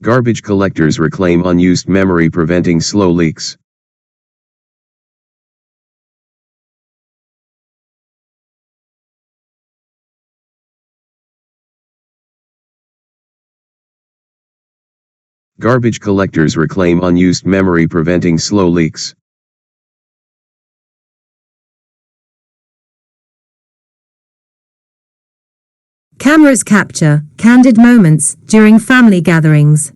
Garbage collectors reclaim unused memory, preventing slow leaks. Garbage collectors reclaim unused memory, preventing slow leaks. Cameras capture candid moments during family gatherings.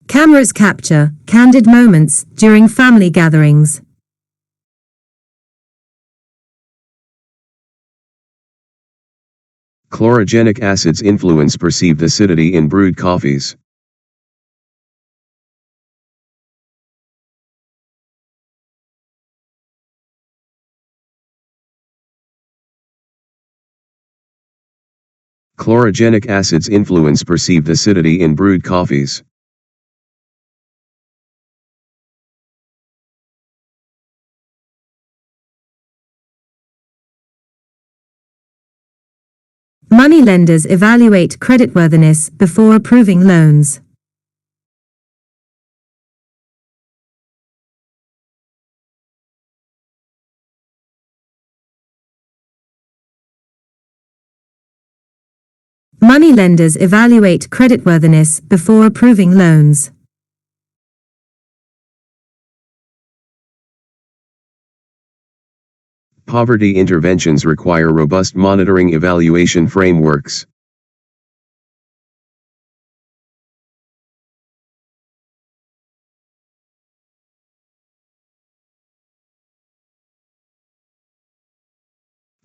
Cameras capture candid moments during family gatherings. Chlorogenic acids influence perceived acidity in brewed coffees. Chlorogenic acids influence perceived acidity in brewed coffees. Moneylenders evaluate creditworthiness before approving loans. Moneylenders evaluate creditworthiness before approving loans. Poverty interventions require robust monitoring evaluation frameworks.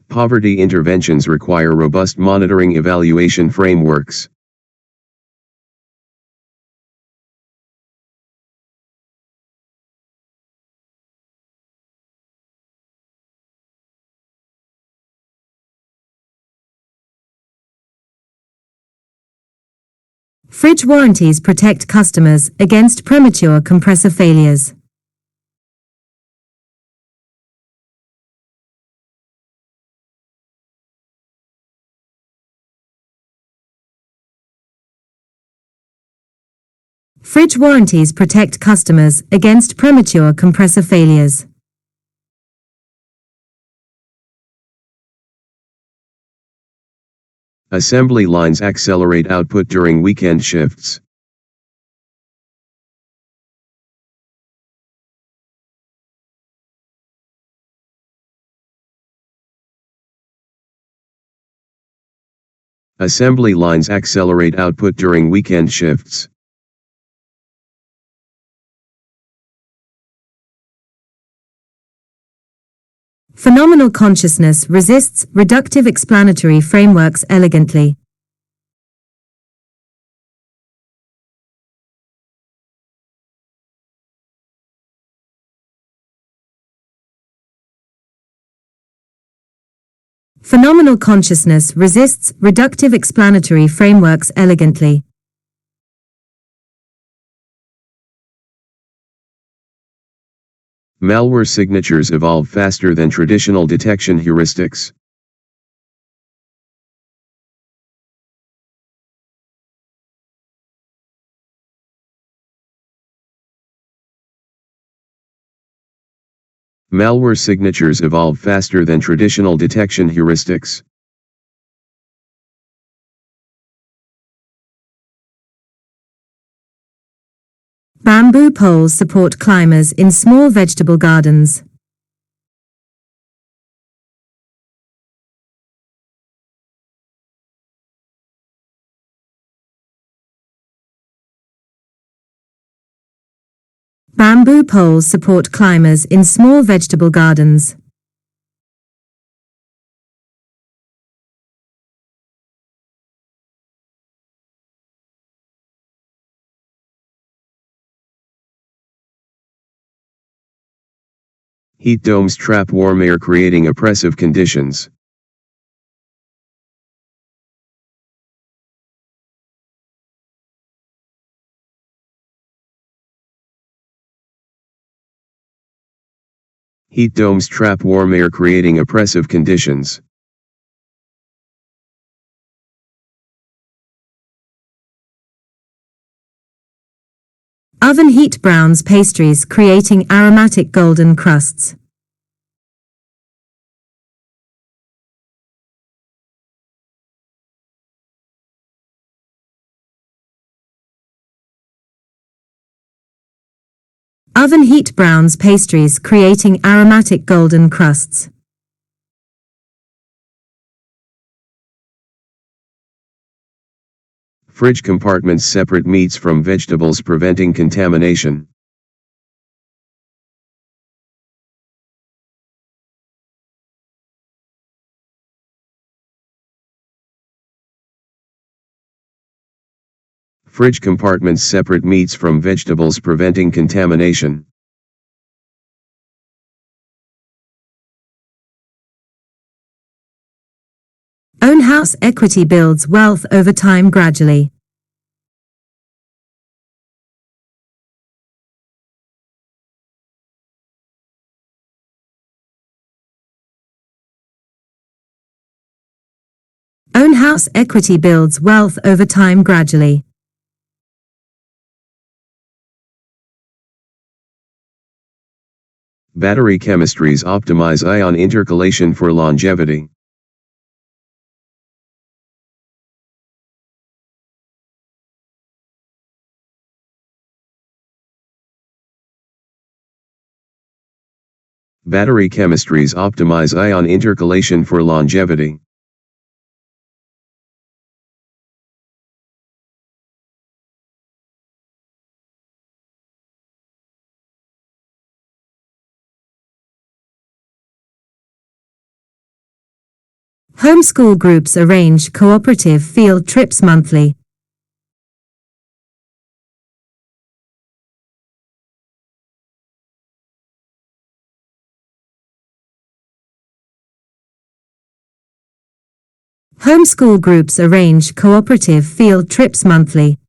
Poverty interventions require robust monitoring evaluation frameworks. Fridge warranties protect customers against premature compressor failures. Fridge warranties protect customers against premature compressor failures. Assembly lines accelerate output during weekend shifts. Assembly lines accelerate output during weekend shifts. Phenomenal consciousness resists reductive explanatory frameworks elegantly. Phenomenal consciousness resists reductive explanatory frameworks elegantly. Malware signatures evolve faster than traditional detection heuristics. Malware signatures evolve faster than traditional detection heuristics. Bamboo poles support climbers in small vegetable gardens. Bamboo poles support climbers in small vegetable gardens. Heat domes trap warm air, creating oppressive conditions. Heat domes trap warm air, creating oppressive conditions. Oven heat browns pastries, creating aromatic golden crusts. Oven heat browns pastries, creating aromatic golden crusts. Fridge compartments separate meats from vegetables, preventing contamination. Fridge compartments separate meats from vegetables, preventing contamination. Own house equity builds wealth over time gradually. Own house equity builds wealth over time gradually. Battery chemistries optimize ion intercalation for longevity. Battery chemistries optimize ion intercalation for longevity. Homeschool groups arrange cooperative field trips monthly. Homeschool groups arrange cooperative field trips monthly.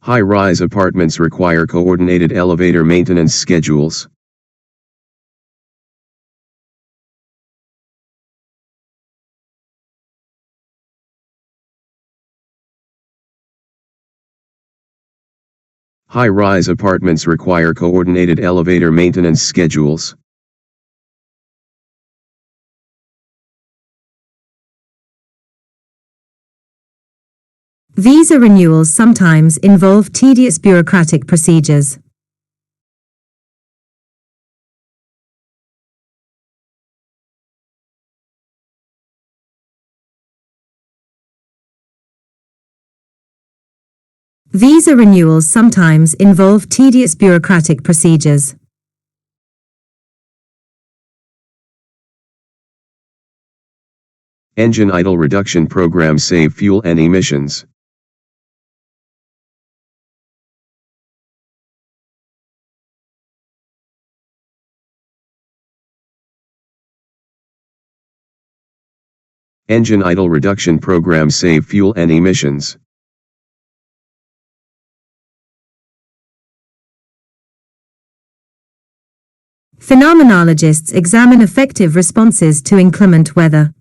High-rise apartments require coordinated elevator maintenance schedules. High-rise apartments require coordinated elevator maintenance schedules. Visa renewals sometimes involve tedious bureaucratic procedures. Visa renewals sometimes involve tedious bureaucratic procedures. Engine idle reduction programs save fuel and emissions. Engine idle reduction programs save fuel and emissions. Phenomenologists examine effective responses to inclement weather.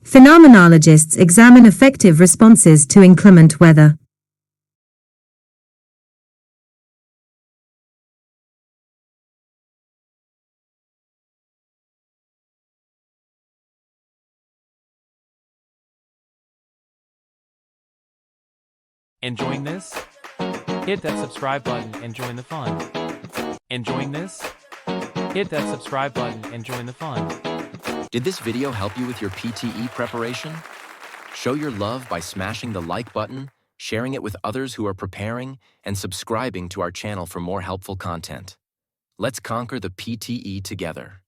Phenomenologists examine effective responses to inclement weather. Enjoying this? Hit that subscribe button and join the fun. Enjoying this? Hit that subscribe button and join the fun. Did this video help you with your PTE preparation? Show your love by smashing the like button, sharing it with others who are preparing, and subscribing to our channel for more helpful content. Let's conquer the PTE together.